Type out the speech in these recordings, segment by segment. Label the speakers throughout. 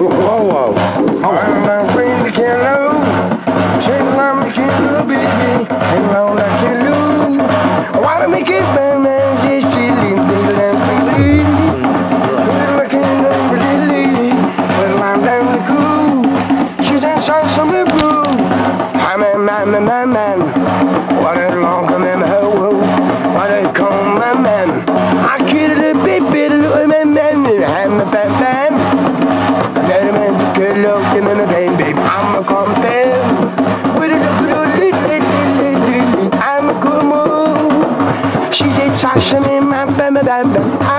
Speaker 1: واو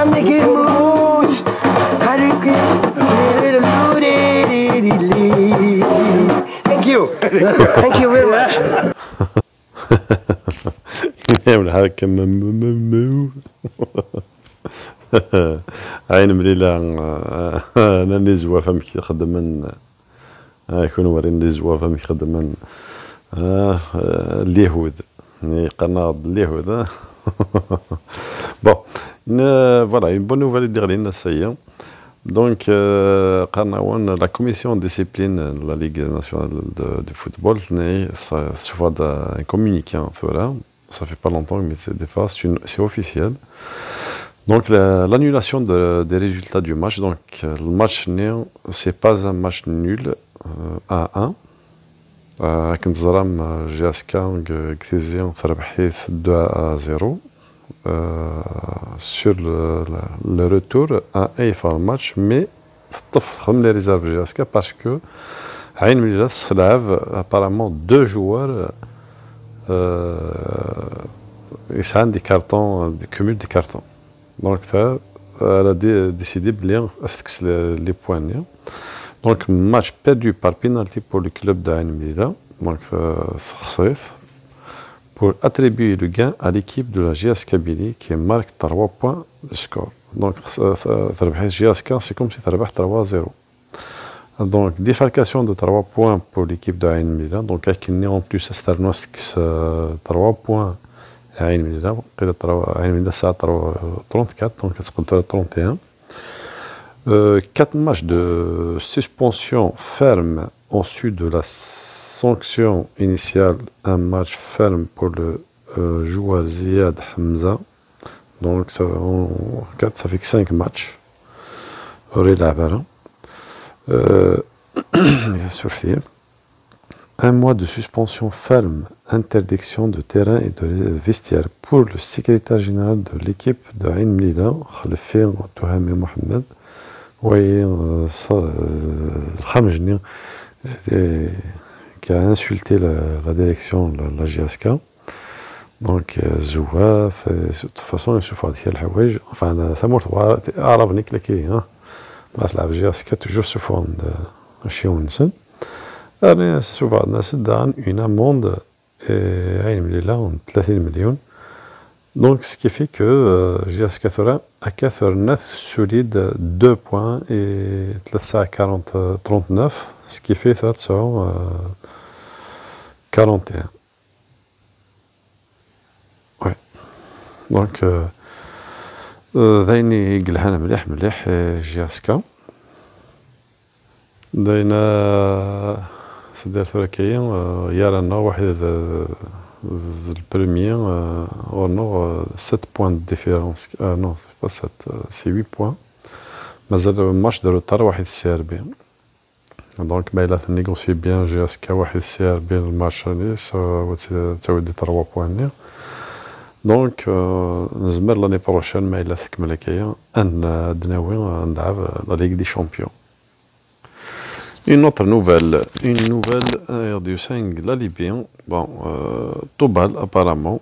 Speaker 1: I'm making moves. Thank you. Thank you very much.
Speaker 2: يعمل هكا عين مليلة أنا اللي زوافة مكي خدمن يكون ورين اللي زوافة مكي خدمن اليهود قناة اليهود. Bon, voilà, une bonne nouvelle d'Irlande, ça y est. Donc, la commission de discipline de la Ligue nationale de football, ça se voit un communiqué, ça fait pas longtemps, mais des fois, c'est officiel. Donc, l'annulation des résultats du match, donc le match nul, c'est pas un match nul à 1. كنت زرام جاسكا كتيزيان فربحيت 2-0 sur le retour à un match, mais تفخم les réserves جاسكا parce que عين مليلة تلعب apparemment 2 joueurs يسعان des cartons, des cumul des cartons. Donc elle a décidé de les points. Donc, match perdu par penalty pour le club d'Ain Mlila. Donc, pour attribuer le gain à l'équipe de la GS Kabylie qui marque 3 points de score. Donc, GSK, c'est comme si tu avais 3-0. Donc, défalcation de 3 points pour l'équipe d'Ain Mlila. Donc, avec en plus, c'est 3 points à Ain Mlila. Ain Mlila, c'est 34, donc c'est 31. 4 matchs de suspension ferme ensuite de la sanction initiale, un match ferme pour le joueur Ziad Hamza. Donc ça, ça fait que 5 matchs. Un mois de suspension ferme, interdiction de terrain et de vestiaire pour le secrétaire général de l'équipe de Ain Mlila, Khalfi Touhami Mohamed. Oui, Khamjni qui a insulté la direction de la GSK. Donc, Zouaf, de toute façon, il suffit de dire Hawaj. Enfin, ça m'a été arabe, Niklaki. La GSK toujours se fond de Chiounsen. Mais souvent, c'est dans une amende Ain Mlila en 30 millions. Donc, ce qui fait que GSK a 4 solide 2 points et 39, ce qui fait 41. Ouais. Donc, ذيني قلهنا مليح GSK. داينا سدار ثلاثيا يرانا واحد le premier, on a 7 points de différence. Non, c'est pas 7, c'est 8 points. Mais le match de retard, واحد CRB. Donc, il a négocié bien GSK, واحد CRB le match, ça veut dire 3 points. Donc, l'année prochaine, il a تكمل كيا أن دناوي نلعب la Ligue des Champions. Une autre nouvelle RDU5, la Libye, bon, Tobal apparemment.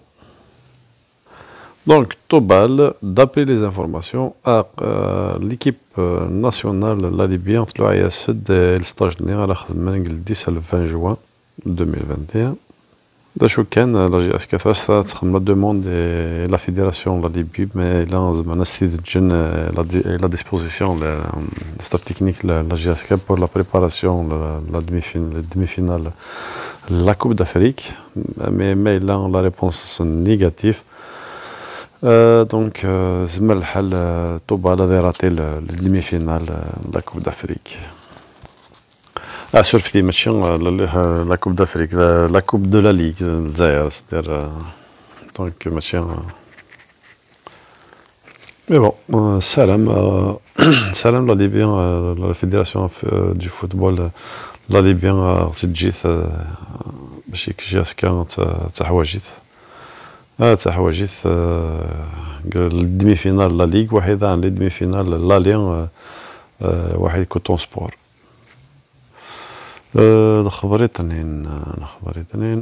Speaker 2: Donc Tobal, d'après les informations, l'équipe nationale de la Libye entre l'AIS et le stage à la 10 le 20 juin 2021. D'ailleurs, la GSK la demande et la fédération de la Libye, mais là, on a la disposition, le staff technique de la GSK pour la préparation de la demi-finale de la Coupe d'Afrique. Mais là, la réponse est négative. Donc, Zmel Hal Toba a raté la demi-finale de la Coupe d'Afrique. Surf les matchs, la Coupe d'Afrique, la Coupe de la Ligue, c'est-à-dire donc match. Mais bon, salam, salam la Libye, la fédération du football, la Libye, تجيت ماشي كجاسكا تحواجت تحواجت الدمي فينال لا ليغ واحد عن لي دمي فينال لا ليغ واحد كوتون سبور. الخبر اثنين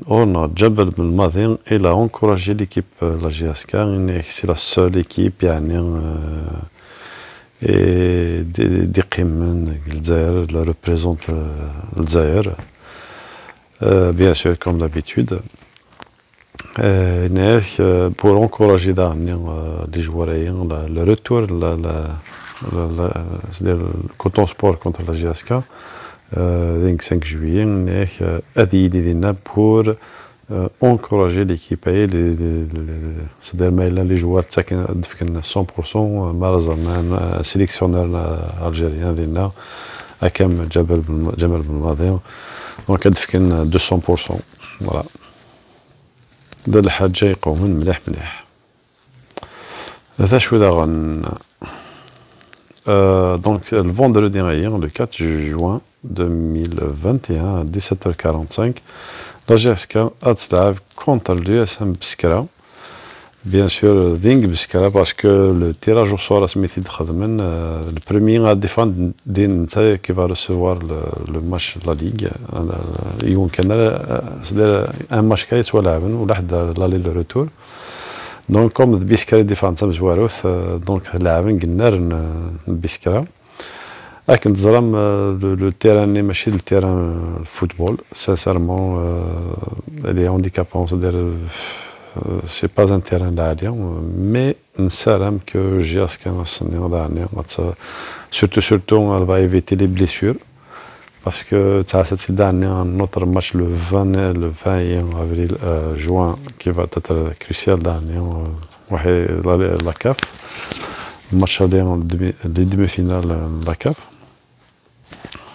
Speaker 2: on a جبل بن الماضي il a encouragé l'équipe la GSK c'est la seule équipe يعني دي قيم الجزائر la représente الجزائر bien sûr comme d'habitude pour encourager les joueurs le retour c'est-à-dire le coton sport contre la GSK 5 juillet pour encourager l'équipe c'est-à-dire les joueurs 100% مع sélectionneur algérien ديالنا حكم جمال بن ماضي دونك كدفكن 200% فوالا هذا الحاجه يقومون مليح هذا شو غن donc le vendredi le 4 juin 2021 à 17h45 la GSK a تلعب contre l'USM Biskra. Bien sûr, Ding Biskra parce que le tirage au sort a سميتي خدمن le premier à défendre qui va recevoir le match de la Ligue يمكن c'est un match كاي سوا لعبن وواحد لالي دو روتور دونك كوم بيسكرا ديفان تم زواروث دونك لاعبين قلنا بيسكرا لكن تزرم لو تيران ماشي التيران الفوتبول سانسيرمون لي هانديكابون c'est-à-dire c'est pas un terrain d'Alien, mais نسالم que GSK السنة داعني surtout elle va éviter les blessures parce que ça c'est dernier un autre match le 20 avril juin qui va être crucial dernier la CAF match aller en les demi-finales la CAF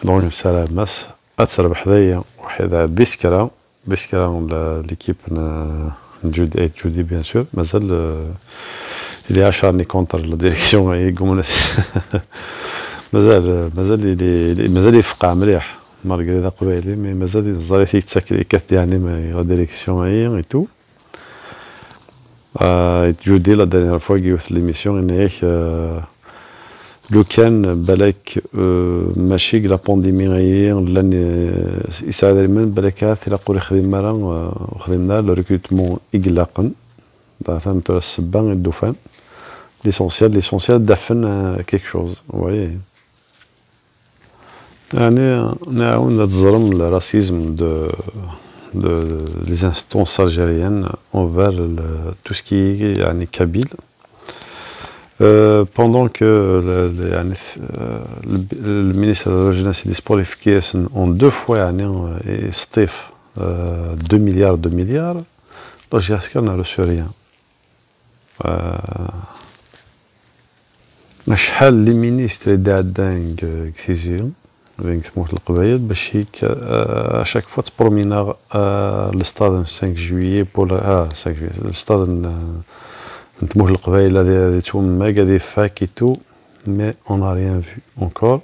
Speaker 2: donc ça مس أتصل بحذايا واحد بيسكرا l'équipe Judy bien sûr مازال il est acharné contre la direction مازال يفقع مليح malgré ذا قبيلي مي مازال الزريت يتسكت يعني la direction et tout Judy la dernière fois qu'il y a eu l'émission لو كان بالك ماشي لا بانديمي لان يساعد من بالك الا قول خدمنا لو ريكروتمون اغلاقا ثم السبان الدفان ليسونسيال دفن كيك شوز وي يعني نعاون نتظلم الراسيزم دو les instances algériennes envers tout ce qui est يعني kabyle. Pendant que le ministre de la Jeunesse et des Sports ont deux fois Stef 2 milliards, la GSK n'a reçu rien. شحال لي مينيستر داعدين كثيزين سموه القبائل باش هيك اشاك فوا تبرومينا للستاد 5 جويي بور 5 جويي للستاد نتموه القبائل هذه تما قاعد فاكيتو مي اون ا ريان في اونكور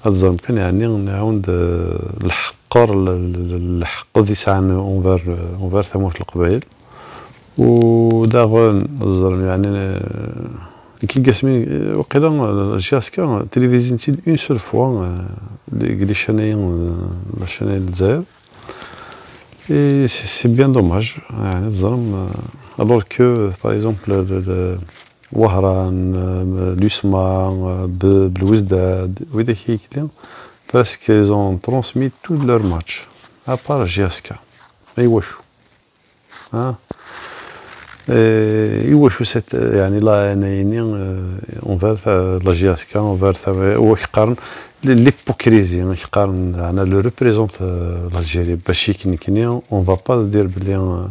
Speaker 2: هذا يمكن يعني نعاود الحق ذي ساعه اونفير ثموه القبائل وداغون يعني كي قاسمين وقيلا جاسكا تلفزيون تيد اون سول فوا لي شانيين لا شاني الجزائر اي سي بيان دوماج يعني الظلم alors que par exemple وهران لوسما بالوزداد وذاك هيك presque ils ont transmis tous leurs matchs à part GSK ايوا شو ايوا شو سيت يعني لا يعني اونفير لا GSK اونفير هو كيقارن ليبوكريزي كيقارن انا لو ريبريزونت الجيري باش كيكني اون فا با دير بلي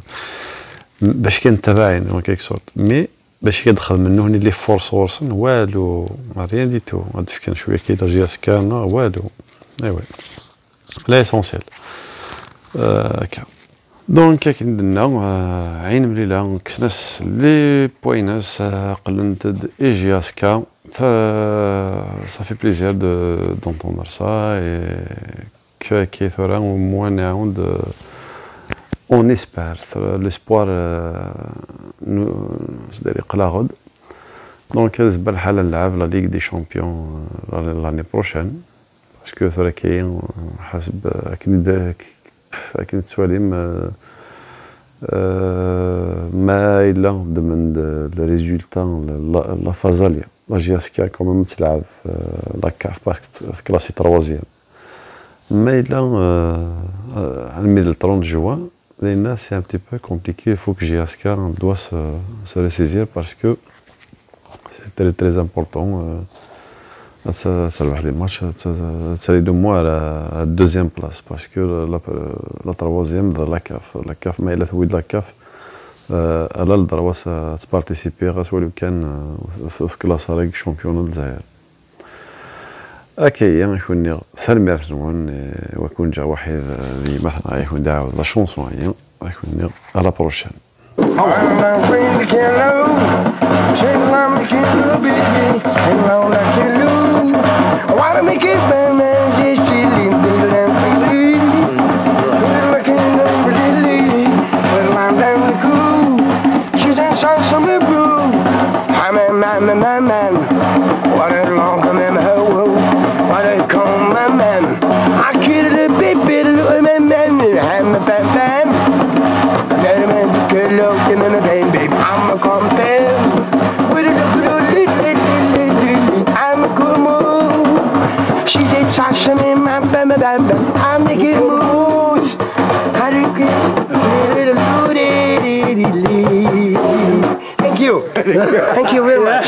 Speaker 2: باش كنتبعين اون كيك سورت مي باش كيدخل منه هني لي فورس ورسن والو ريان دي تو غادي كان شويه كي لا GSK والو ايوا l'essentiel. دونك كي درنا عين مليله كسناس لي بويناس قلنت إيجياسكا ça fait plaisir d'entendre ça et كي ثورا وموا نعاود on espère l'espoir c'est-à-dire قلاغد دونك بالنسبه لحال نلعب لا ليغ دي شامبيون l'année prochaine parce que ثورا كاين حسب أكيد سواليم ما إلا ضمن لي ريزولتا لا فازاليا لا جياسكا كوميم تلعب لا كاف باسكو كلاسي تروازيام ما إلا على le 30 juin لأن c'est un petit peu compliqué il faut que Jiaska doit se ressaisir parce que c'est très très important تربح لي ماتش تسالي moi à la deuxième place parce que la troisième de la CAF ما إلا ثويد la CAF على الضربة تبارتيسيبي غتولي كان في كلاس ريك شامبيون الجزائر أكيد يكون ثالث مرتون ويكون جا واحد اللي مثلا يكون داعو لا شونسون يكون على بروشين
Speaker 1: I'm making moves. Thank you. Thank you very much.